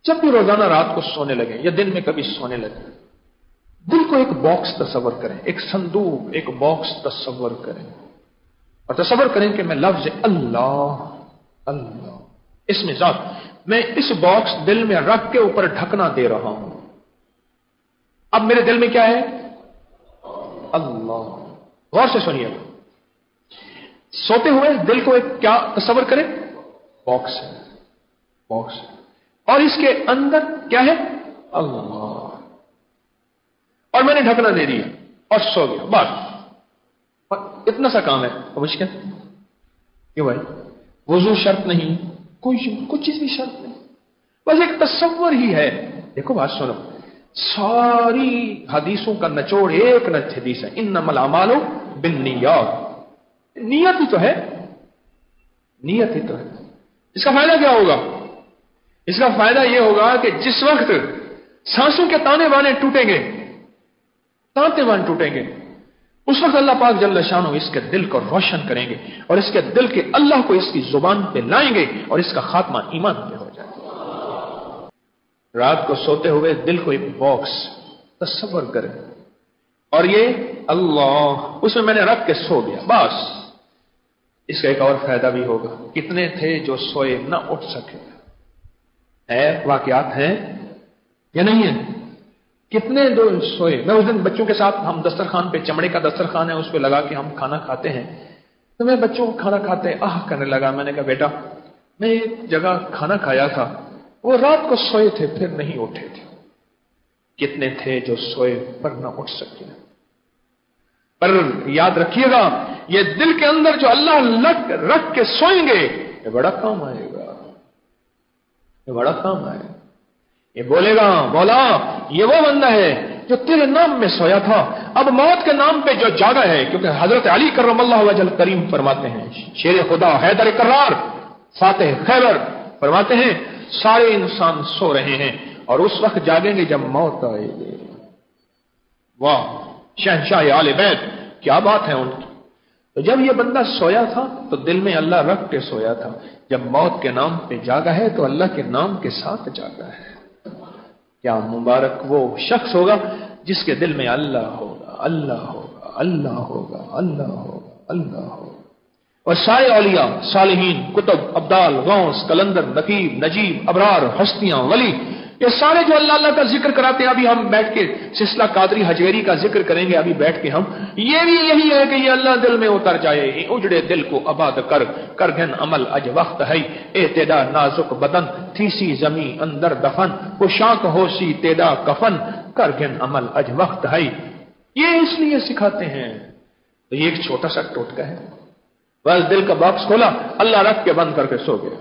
जब भी रोजाना रात को सोने लगे या दिन में कभी सोने लगे, दिल को एक बॉक्स तस्वर करें, एक संदूक, एक बॉक्स तस्वर करें और तस्वर करें कि मैं लफ्ज अल्लाह अल्लाह, इसमें जात, मैं इस बॉक्स दिल में रख के ऊपर ढकना दे रहा हूं। अब मेरे दिल में क्या है? अल्लाह। गौर से सुनिए, सोते हुए दिल को एक क्या तस्वर करें? बॉक्स है, बॉक्स है, और इसके अंदर क्या है? अल्लाह। और मैंने ढकना दे दिया और सो गया, बस इतना सा काम है। अब मुश्किल क्यों भाई? वुजू शर्त नहीं, कुछ चीज भी शर्त नहीं, बस एक तस्वर ही है। देखो बात सुनो, सारी हदीसों का निचोड़ एक हदीस है, इन्नमल अमालु बिन्नियात। नियत ही तो है, नियत ही तो है। इसका फायदा क्या होगा? इसका फायदा यह होगा कि जिस वक्त सांसों के ताने बाने टूटेंगे, तांते बाने टूटेंगे, उस वक्त अल्लाह पाक जल्ल शानो इसके दिल को रोशन करेंगे और इसके दिल के अल्लाह को इसकी जुबान पे लाएंगे और इसका खात्मा ईमान पे हो जाएगा। रात को सोते हुए दिल को एक बॉक्स तस्वर करें और ये अल्लाह उसमें मैंने रख के सो गया, बस। इसका एक और फायदा भी होगा। कितने थे जो सोए ना उठ सके? है, वाकयात हैं या नहीं है? कितने दो सोए? मैं उस दिन बच्चों के साथ, हम दस्तरखान पे, चमड़े का दस्तरखान है, उस पे लगा के हम खाना खाते हैं, तो मैं बच्चों को खाना खाते आह करने लगा। मैंने कहा बेटा, मैं एक जगह खाना खाया था, वो रात को सोए थे फिर नहीं उठे थे। कितने थे जो सोए पर ना उठ सके? पर याद रखिएगा, ये दिल के अंदर जो अल्लाह रख के सोएंगे, ये बड़ा काम आएगा, ये बड़ा काम आएगा। ये बोलेगा, बोला ये वो बंदा है जो तेरे नाम में सोया था, अब मौत के नाम पे जो जागा है। क्योंकि हजरत अली करमल्लाहु वजह करीम फरमाते हैं, शेर खुदा हैदर करार फातेह खैबर फरमाते हैं, सारे इंसान सो रहे हैं और उस वक्त जागेंगे जब मौत आएगी। वाह, शहंशाह आले बैत, क्या बात है उनकी। तो जब ये बंदा सोया था तो दिल में अल्लाह रख के सोया था, जब मौत के नाम पे जागा है तो अल्लाह के नाम के साथ जागा है। क्या मुबारक वो शख्स होगा जिसके दिल में अल्लाह होगा, अल्लाह होगा, अल्लाह होगा, अल्लाह होगा, अल्लाह होगा। और सारे औलिया, सालिहीन, कुतुब, अब्दाल, गौस, कलंदर, नकीब, नजीब, अबरार, हस्तियां, वली, ये सारे जो अल्लाह अल्लाह का जिक्र कराते हैं, अभी हम बैठ के सिलसिला कादरी हजवेरी का जिक्र करेंगे अभी बैठ के हम, ये भी यही है कि ये अल्लाह दिल में उतर जाए। उजड़े दिल को आबाद कर घन अमल अज वक्त है, ए तेदा नाजुक बदन थी सी जमी अंदर दफन, पोशाक हो सी तेदा कफन, कर घन अमल अज वक्त है। ये इसलिए सिखाते हैं। तो ये एक छोटा सा टोटका है, बस दिल का बॉक्स खोला, अल्लाह रख के बंद करके सो गया।